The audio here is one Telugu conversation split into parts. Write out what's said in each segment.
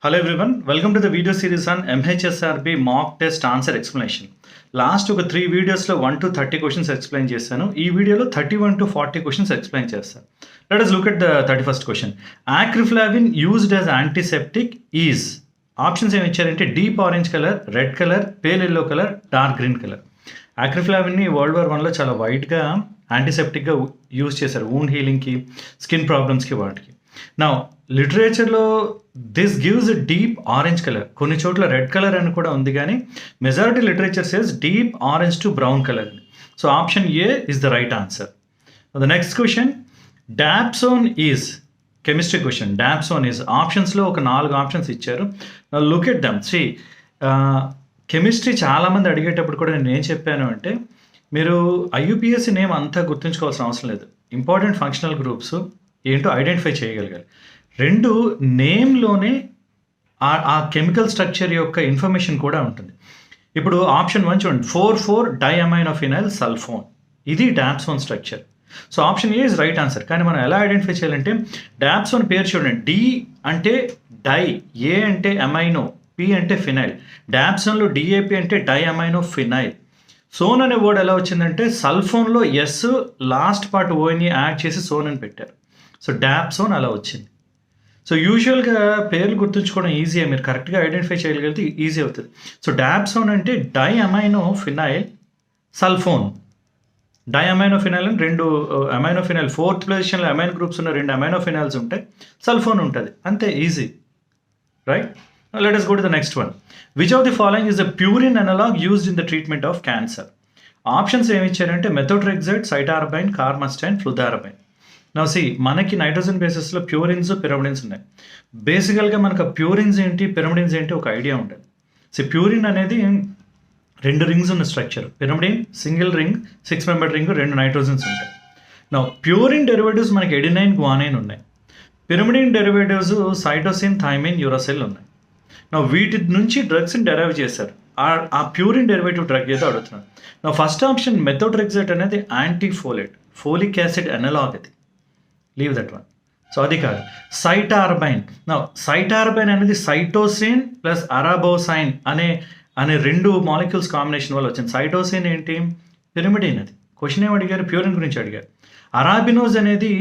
Hello everyone, welcome to the video series on MHSRB mock test answer explanation. Last ఒక 3 వీడియోస్లో 1 to 30 క్వశ్చన్స్ ఎక్స్ప్లెయిన్ చేశాను. ఈ వీడియోలో 31 to 40 క్వశ్చన్స్ ఎక్స్ప్లెయిన్ చేస్తాను. Let us look at the 31st question. Acreflavin used as antiseptic is options ఏమి ఇచ్చారంటే deep orange colour, red colour, pale yellow colour, dark green colour. ఆక్రిఫ్లావిన్ని వరల్డ్ వార్ 1లో చాలా వైడ్గా యాంటీసెప్టిక్గా యూజ్ చేశారు, వూండ్ హీలింగ్కి, స్కిన్ ప్రాబ్లమ్స్కి, వాటికి. నా లిటరేచర్లో this gives a deep orange colour, కొన్ని చోట్ల రెడ్ కలర్ అని కూడా ఉంది, కానీ majority literature says deep orange to brown colour. So option A is the right answer. The next question, dapsone is chemistry question. Dapsone is ఆప్షన్స్లో ఒక 4 ఆప్షన్స్ ఇచ్చారు. Look at them. C chemistry చాలామంది అడిగేటప్పుడు కూడా నేను ఏం చెప్పాను అంటే, మీరు ఐయుపిఎస్సి నేమ్ అంతా గుర్తుంచుకోవాల్సిన అవసరం లేదు. ఇంపార్టెంట్ ఫంక్షనల్ గ్రూప్స్ ఏంటో ఐడెంటిఫై చేయగలగాలి. 2 నేమ్లోనే ఆ కెమికల్ స్ట్రక్చర్ యొక్క ఇన్ఫర్మేషన్ కూడా ఉంటుంది. ఇప్పుడు ఆప్షన్ 1 చూడండి, 4,4 డైఅమైనోఫినైల్ సల్ఫోన్, ఇది dapsone structure. So option A is right answer. కానీ మనం ఎలా ఐడెంటిఫై చేయాలంటే, డాప్సోన్ పేరు చూడండి, డి అంటే డై, ఏ అంటే అమైనో, పి అంటే ఫినైల్. డాప్సోన్లో డిఏపి అంటే డైఅమైనో ఫినైల్. సోన్ అనే వర్డ్ ఎలా వచ్చిందంటే, సల్ఫోన్లో ఎస్ లాస్ట్ పార్ట్ ఓని యాడ్ చేసి సోన్ అని పెట్టారు. సో డాప్సోన్ అలా వచ్చింది. సో యూజువల్గా పేర్లు గుర్తుంచుకోవడం ఈజీయే, మీరు కరెక్ట్గా ఐడెంటిఫై చేయగలిగితే ఈజీ అవుతుంది. సో డాప్సోన్ అంటే డైఅమైనో ఫినైల్ సల్ఫోన్. డైఅమైనో ఫినైల్ అని 2 అమైనో ఫినైల్, 4th పొజిషన్లో అమైనో గ్రూప్స్ ఉన్న 2 అమైనో ఫినైల్స్ ఉంటాయి, సల్ఫోన్ ఉంటుంది, అంతే, easy, right? Let us go to the next one. Which of the following is a purine analog used in the treatment of cancer? Options ఏమి ఇచ్చారంటే మెథోట్రెక్సైడ్, సైటార్బైన్, కార్మస్టైన్, ఫ్లూదారబైన్. నా సి మనకి నైట్రోజన్ బేసిస్లో ప్యూరిన్స్, పిరమిడిన్స్ ఉన్నాయి. బేసికల్గా మనకు ప్యూరిన్స్ ఏంటి, పిరమిడిన్స్ ఏంటి ఒక ఐడియా ఉంటుంది. సో ప్యూరిన్ అనేది 2 రింగ్స్ ఉన్న structure, pyrimidine single ring, 6 member ring, 2 nitrogens ఉంటాయి. నా ప్యూరిన్ డెరివేటివ్స్ మనకి ఎడినైన్, గ్వానైన్ ఉన్నాయి. పిరమిడిన్ డెరివేటివ్స్ సైటోసిన్, థైమిన్, యూరోసిల్ ఉన్నాయి. నా వీటి నుంచి డ్రగ్స్ని డెరైవ్ చేశారు. ఆ ప్యూరిన్ డెరివేటివ్ డ్రగ్ ఏదో అడుగుతున్నాను. నా ఫస్ట్ ఆప్షన్ మెథోట్రెక్సైడ్ అనేది యాంటీఫోలేట్, ఫోలిక్ యాసిడ్ అనలాగ్, అది లీవ్ దట్ వన్. సో అది కాదు. సైటార్బైన్. నా సైటార్బైన్ అనేది సైటోసిన్ ప్లస్ అరాబోసైన్ అనే 2 మాలిక్యూల్స్ కాంబినేషన్ వల్ల వచ్చింది. సైటోసిన్ ఏంటి, పిరిమిడిన్. అది క్వశ్చన్ ఏమి అడిగారు, ప్యూరిన్ గురించి అడిగారు. అరాబినోజ్ అనేది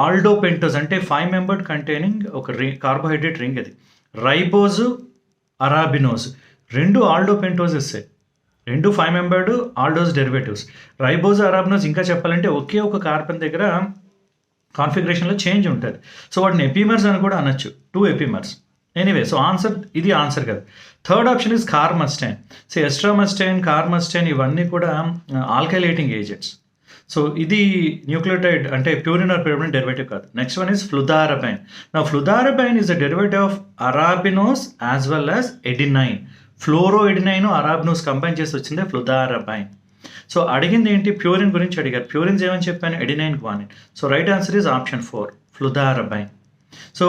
ఆల్డోపెంటోజ్ అంటే 5 మెంబర్డ్ కంటైనింగ్ ఒక కార్బోహైడ్రేట్ రింగ్, అది. Ribose, arabinose 2 aldopentoses, 2 5 membered aldose derivatives. Ribose, arabinose ఇంకా చెప్పాలంటే ఒకే ఒక కార్బన్ దగ్గర కాన్ఫిగరేషన్లో చేంజ్ ఉంటుంది. సో వాటిని ఎపిమర్స్ అని కూడా అనొచ్చు, 2 ఎపిమర్స్. ఎనీవే, సో ఆన్సర్ ఇది ఆన్సర్ కదా. Third option is carmustine. So estramustine, carmustine ఇవన్నీ కూడా ఆల్కైలేటింగ్ ఏజెంట్స్. సో ఇది న్యూక్లియోటైడ్ అంటే ప్యూరిన్ ఆర్ పిరిమిడిన్ డెరివేటివ్ కాదు. Next one is fludarabine. నా ఫ్లూదారబైన్ is a derivative of arabinose as well as adenine. Fluoro adenine, arabinose combine చేసి వచ్చిందే ఫ్లూదారబైన్. సో అడిగింది ఏంటి, ప్యూరిన్ గురించి అడిగారు. ప్యూరిన్స్ ఏమని చెప్పాను, adenine, guanine. So right answer is option 4, fludarabine. So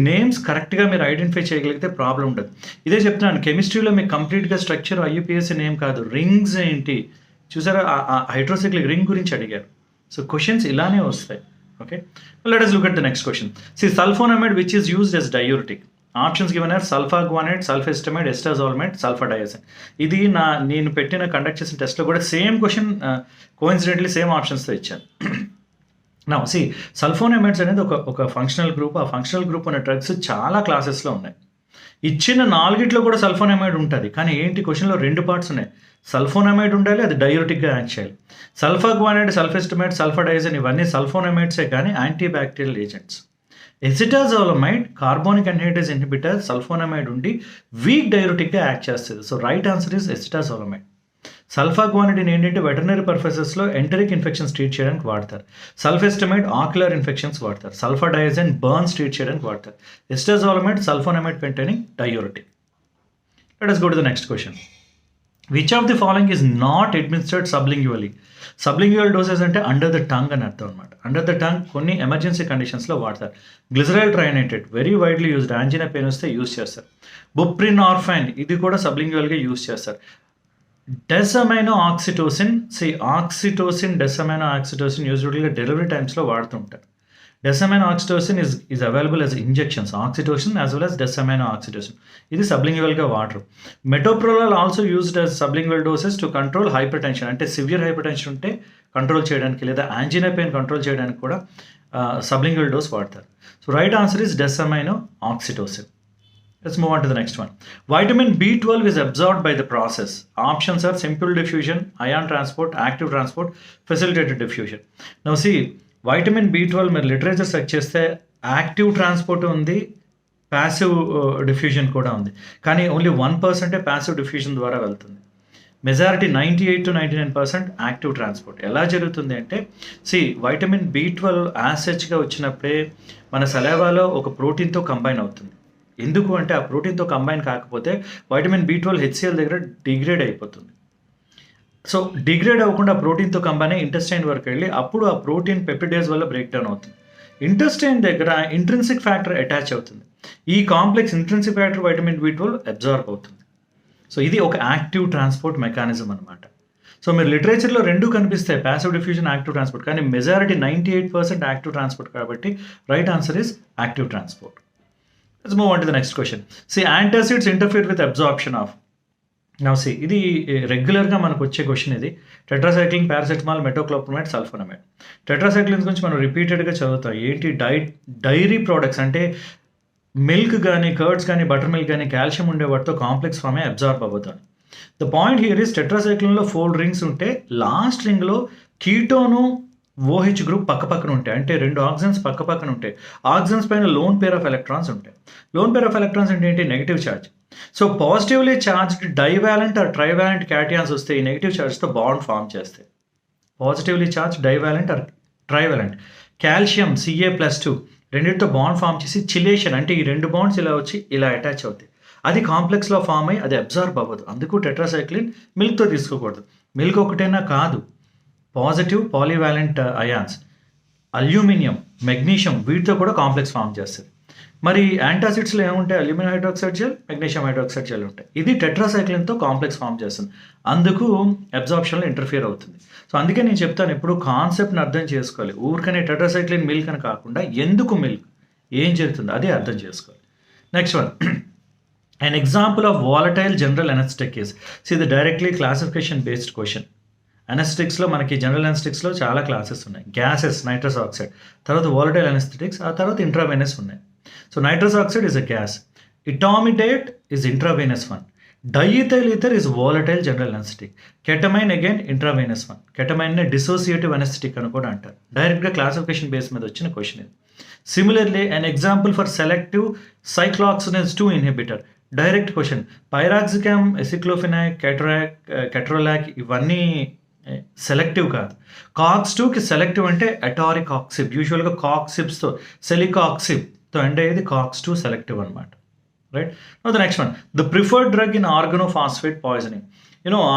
names కరెక్ట్గా మీరు ఐడెంటిఫై చేయగలిగితే ప్రాబ్లం ఉండదు. ఇదే చెప్తున్నాను, కెమిస్ట్రీలో మీకు కంప్లీట్గా స్ట్రక్చర్ ఐయుపిఎస్సి నేమ్ కాదు, రింగ్స్ ఏంటి చూసారా, హైడ్రోసైక్లిక్ రింగ్ గురించి అడిగారు. సో క్వశ్చన్స్ ఇలానే వస్తాయి. Okay, let us look at the next question. Sulfonamide which is used as diuretic. Options given are sulfaguanide, sulfacetamide, acetazolamide, sulfadiazine. ఇది నేను పెట్టిన కండక్ట్ చేసిన టెస్ట్లో కూడా సేమ్ క్వశ్చన్ కోఇన్సిడెంట్లీ సేమ్ ఆప్షన్స్తో ఇచ్చాను. నా సల్ఫోనమైడ్స్ అనేది ఒక ఫంక్షనల్ గ్రూప్. ఆ ఫంక్షనల్ గ్రూప్ ఉన్న డ్రగ్స్ చాలా క్లాసెస్లో ఉన్నాయి. ఇచ్చిన 4 కూడా సల్ఫోనమైడ్ ఉంటుంది, కానీ ఏంటి క్వశ్చన్లో 2 పార్ట్స్ ఉన్నాయి. సల్ఫోనమైడ్ ఉండాలి, అది డయూరిటిక్గా యాక్ట్ చేయాలి. సల్ఫాగ్వానైడ్, సల్ఫెస్టమైడ్, సల్ఫాడయాజిన్ ఇవన్నీ సల్ఫోనమైడ్సే కానీ antibacterial agents. Acetazolamide carbonic anhydrase inhibitor, sulfonamide ఉండి వీక్ డయూరిటిక్గా యాక్ట్ చేస్తుంది. So right answer is acetazolamide. Sulfaguanidine ఏంటంటే వెటర్నరీ పర్పసెస్లో ఎంటరిక్ ఇన్ఫెక్షన్స్ ట్రీట్ చేయడానికి వాడతారు. సల్ఫెస్టమైడ్ ఆక్యులర్ ఇన్ఫెక్షన్స్ వాడతారు. సల్ఫాడయాజిన్ బర్న్స్ ట్రీట్ చేయడానికి వాడతారు. Acetazolamide sulfonamide containing diuretic. Let us go to the next question. Which of the following is not administered sublingually. Sublingual doses అంటే అండర్ ద టంగ్ అని అర్థం అనమాట. అండర్ ద టంగ్ కొన్ని ఎమర్జెన్సీ కండిషన్స్లో వాడతారు. గ్లిజరైల్ ట్రైనేటెడ్ వెరీ వైడ్లీ యూజ్డ్, యాంజినా పెయిన్ వస్తే యూజ్ చేస్తారు. బుప్రినార్ఫైన్ ఇది కూడా సబ్లింగ్యువల్గా యూజ్ చేస్తారు. Desamino oxytocin, oxytocin, desamino oxytocin యూజువల్గా డెలివరీ టైమ్స్లో వాడుతుంటారు. డెసమైనోఆక్సిటోసిన్ is available as injections, oxytocin as well as డెసమైనోఆక్సిటోసిన్. ఇది సబ్లింగ్యువల్గా వాడరు. Metoprolol also used as sublingual doses to control hypertension, అంటే సివియర్ హైపర్ టెన్షన్ ఉంటే కంట్రోల్ చేయడానికి లేదా యాంజినా పెయిన్ కంట్రోల్ చేయడానికి కూడా సబ్లింగ్యువల్ డోస్ వాడతారు. So right answer is desamino oxytocin. Let's move on to the next one. Vitamin B12 is absorbed by the process. Options are simple diffusion, ion transport, active transport, facilitated diffusion. Now see, vitamin B12 మీరు లిటరేచర్ సెర్చ్ చేస్తే యాక్టివ్ ట్రాన్స్పోర్ట్ ఉంది, ప్యాసివ్ డిఫ్యూజన్ కూడా ఉంది. కానీ ఓన్లీ 1% ప్యాసివ్ డిఫ్యూజన్ ద్వారా వెళ్తుంది. Majority 98 to 99% active transport. ఎలా జరుగుతుంది అంటే వైటమిన్ B12 యాసెచ్గా వచ్చినప్పుడే మన సలైవాలో ఒక ప్రోటీన్తో కంబైన్ అవుతుంది. ఎందుకు అంటే ఆ ప్రోటీన్తో కంబైన్ కాకపోతే వైటమిన్ B12 HCl దగ్గర డిగ్రేడ్ అయిపోతుంది. సో డిగ్రేడ్ అవ్వకుండా ప్రోటీన్తో కంబైన్ అయ్యి ఇంటెస్టైన్ వరకు వెళ్ళి అప్పుడు ఆ ప్రోటీన్ పెప్టిడేస్ వల్ల బ్రేక్ డౌన్ అవుతుంది. ఇంటెస్టైన్ దగ్గర ఇంట్రిన్సిక్ ఫ్యాక్టర్ అటాచ్ అవుతుంది. ఈ complex intrinsic factor vitamin B12 absorb అవుతుంది. సో ఇది ఒక యాక్టివ్ ట్రాన్స్పోర్ట్ మెకానిజం అనమాట. సో మీరు లిటరేచర్లో రెండు కనిపిస్తాయి, ప్యాసివ్ డిఫ్యూజన్, యాక్టివ్ ట్రాన్స్పోర్ట్. కానీ మెజారిటీ 98% యాక్టివ్ ట్రాన్స్పోర్ట్ కాబట్టి right answer is active transport. Let's move on to the next question. Antacids interfere with absorption of. Now ఇది రెగ్యులర్గా మనకు వచ్చే క్వశ్చన్. ఇది tetracycline, paracetamol, metoclopramide, sulphonamide. Tetracyclines గురించి మనం రిపీటెడ్గా చదువుతాం. ఏంటి డైరీ ప్రోడక్ట్స్ అంటే మిల్క్ కానీ, కర్డ్స్ కానీ, బటర్ మిల్క్ కానీ కాల్షియం ఉండే వాటితో కాంప్లెక్స్ ఫామ్ అయ్యి అబ్జార్బ్ అవుతాడు. ద పాయింట్ హియర్ ఇస్ టెట్రాసైక్లిన్లో 4 రింగ్స్ ఉంటే లాస్ట్ రింగ్లో కీటోను OH గ్రూప్ పక్కపక్కన ఉంటాయి, అంటే 2 ఆక్సిజన్స్ పక్కపక్కన ఉంటాయి. ఆక్సిజన్స్ పైన లోన్ పేర్ ఆఫ్ ఎలక్ట్రాన్స్ ఉంటాయి. లోన్ పేర్ ఆఫ్ ఎలక్ట్రాన్స్ అంటే ఏంటి? Negative charge. So positively charged divalent or trivalent cations వస్తే ఈ నెగిటివ్ ఛార్జ్తో బాండ్ ఫామ్ చేస్తాయి. Positively charge divalent or trivalent. Calcium Ca+2 రెండింటితో బాండ్ ఫామ్ చేసి చిలేషన్, అంటే ఈ 2 బాండ్స్ ఇలా వచ్చి ఇలా అటాచ్ అవుతాయి. అది కాంప్లెక్స్లో ఫామ్ అయ్యి అది అబ్జార్బ్ అవ్వదు. అందుకు టెట్రాసైక్లిన్ మిల్క్తో తీసుకోకూడదు. మిల్క్ ఒకటైనా కాదు, పాజిటివ్ పాలీవాలెంట్ అయాన్స్, అల్యూమినియం, మెగ్నీషియం వీటితో కూడా కాంప్లెక్స్ ఫామ్ చేస్తుంది. మరి యాంటాసిడ్స్లో ఏముంటాయి? Aluminium hydroxide gel, magnesium hydroxide gel ఉంటాయి. ఇది టెట్రాసైక్లిన్తో కాంప్లెక్స్ ఫామ్ చేస్తుంది, అందుకు అబ్జార్ప్షన్లో ఇంటర్ఫియర్ అవుతుంది. సో అందుకే నేను చెప్తాను, ఎప్పుడు కాన్సెప్ట్ని అర్థం చేసుకోవాలి. ఊరికనే టెట్రాసైక్లిన్ మిల్క్ అని కాకుండా ఎందుకు మిల్క్, ఏం జరుగుతుంది అదే అర్థం చేసుకోవాలి. Next one, an example of volatile general anesthetic is, the directly classification based question. అనెస్థెటిక్స్లో మనకి జనరల్ అనెస్థెటిక్స్లో చాలా క్లాసెస్ ఉన్నాయి. గ్యాసెస్, నైట్రస్ ఆక్సైడ్, తర్వాత వాలటైల్ అనెస్థెటిక్స్, ఆ తర్వాత ఇంట్రావెనస్ ఉన్నాయి. So nitrous oxide is a gas, etomidate is intravenous one, diethyl ether is volatile general anaesthetic, ketamine again intravenous one. కెటమైన్ని డిసోసియేటివ్ అనెస్థెటిక్ అని కూడా అంటారు. డైరెక్ట్గా క్లాసిఫికేషన్ బేస్ మీద వచ్చిన క్వశ్చన్ ఇది. Similarly an example for selective cyclooxygenase 2 inhibitor, direct question. Piroxicam, aceclofenac, ketorolac ఇవన్నీ సెలెక్టివ్ కాదు. COX-2కి సెలెక్టివ్ అంటే అటారిక్ ఆక్సిబ్, యూజువల్గా కాక్సిబ్స్తో సెలికాక్సిబ్తో ఎండ్ అయ్యేది COX-2 సెలెక్టివ్ అనమాట. Right. Now the next one, the preferred drug in organophosphate poisoning.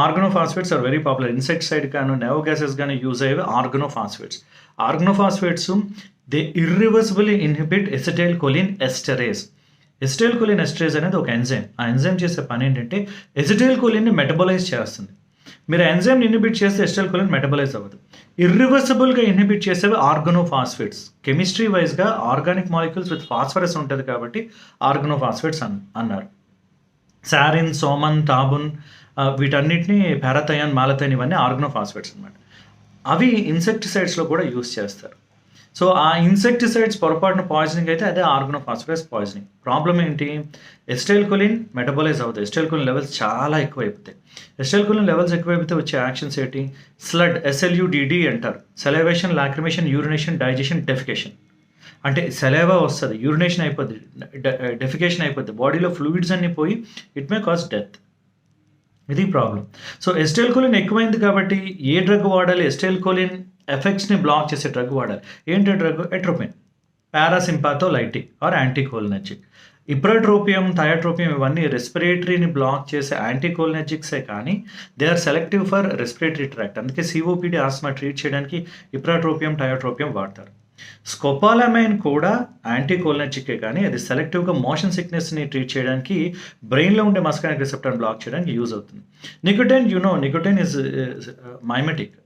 Organophosphates are very popular. Insecticide కానీ నెవ్ గ్యాసెస్ కానీ యూజ్ అయ్యేవి organophosphates. Organophosphates they irreversibly inhibit acetyl choline esterase. Acetyl choline esterase అనేది ఒక ఎంజైమ్. ఆ ఎంజైమ్ చేసే పని ఏంటంటే ఎసిటైల్ కొలిన్ని మెటబలైజ్ చేస్తుంది. మీరు ఎంజైమ్ని ఇన్హిబిట్ చేస్తే ఎసిటైల్ కొలిన్ మెటబలైజ్ అవ్వదు. ఇర్రివర్సిబుల్గా ఇన్హిబిట్ చేసేవి ఆర్గనోఫాస్ఫేట్స్. కెమిస్ట్రీ వైజ్గా ఆర్గానిక్ మాలిక్యూల్స్ విత్ ఫాస్ఫరస్ ఉంటుంది కాబట్టి ఆర్గనోఫాస్ఫేట్స్ అన్నారు. సారిన్, సోమన్, టాబున్ వీటన్నిటిని పారాథయాన్, మాలథైన్ ఇవన్నీ ఆర్గనోఫాస్ఫేట్స్ అనమాట. అవి ఇన్సెక్టిసైడ్స్లో కూడా యూస్ చేస్తారు. సో ఆ ఇన్సెక్టిసైడ్స్ పొరపాటున పాయిజనింగ్ అయితే అదే ఆర్గనోఫాస్ఫేట్స్ పాయిజనింగ్. ప్రాబ్లం ఏంటి? ఎసిటైల్ కొలిన్ మెటబలైజ్ అవుతుంది. ఎసిటైల్ కొలిన్ లెవెల్స్ చాలా ఎక్కువైపోతాయి. ఎసిటైల్ కొలిన్ లెవెల్స్ ఎక్కువైపోతే వచ్చే యాక్షన్స్ ఏంటి? స్లడ్, SLUDD అంటారు. Salivation, lacrimation, urination, digestion, defecation. అంటే సెలైవా వస్తుంది, యూరినేషన్ అయిపోద్ది, డెఫికేషన్ అయిపోద్ది, బాడీలో ఫ్లూయిడ్స్ అన్నీ పోయి ఇట్ మే కాజ్ డెత్. ఇది ప్రాబ్లం. సో ఎసిటైల్ కొలిన్ ఎక్కువైంది కాబట్టి ఏ డ్రగ్ వాడాలి? ఎసిటైల్ కొలిన్ ఎఫెక్ట్స్ని బ్లాక్ చేసే డ్రగ్ వాడాలి. ఏంటి డ్రగ్? ఎట్రోపిన్, పారాసింపాథోలైటిక్ ఆర్ యాంటీకోలినర్జిక్. ఇప్రాట్రోపియం, థయాట్రోపియం ఇవన్నీ రెస్పిరేటరీని బ్లాక్ చేసే యాంటీకోలినర్జిక్సే, కానీ they are selective for respiratory tract. అందుకే COPD, ఆస్మా ట్రీట్ చేయడానికి ఇప్రాట్రోపియం, థయాట్రోపియం వాడతారు. స్కోపాలమైన్ కూడా యాంటీకోలినర్జికే, కానీ అది సెలెక్టివ్గా మోషన్ సిక్నెస్ని ట్రీట్ చేయడానికి, బ్రెయిన్లో ఉండే మస్కానిక్ రిసెప్టర్ని బ్లాక్ చేయడానికి యూజ్ అవుతుంది. Nicotine, nicotine is mimetic.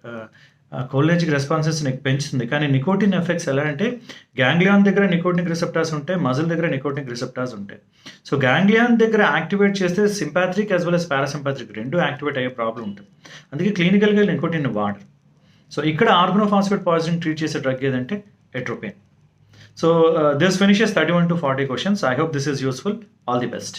Cholinergic responses నీకు పెంచుతుంది. కానీ నికోటిన్ ఎఫెక్ట్స్ ఎలా అంటే గ్యాంగ్లియాన్ దగ్గర నికోటినిక్ రిసెప్టార్స్ ఉంటాయి, మజిల్ దగ్గర నికోటినిక్ రిసెప్టార్స్ ఉంటాయి. సో గ్యాంగ్లియాన్ దగ్గర యాక్టివేట్ చేస్తే sympathetic as well as parasympathetic రెండు యాక్టివేట్ అయ్యే ప్రాబ్లం ఉంటుంది. అందుకే క్లినికల్గా నికోటిన్ వాడరు. సో ఇక్కడ ఆర్గనోఫాస్ఫేట్ పాయిజన్ ట్రీట్ చేసే డ్రగ్ ఏదంటే ఎట్రోపిన్. So this finishes 31 to 40 questions. I hope this is useful. All the best.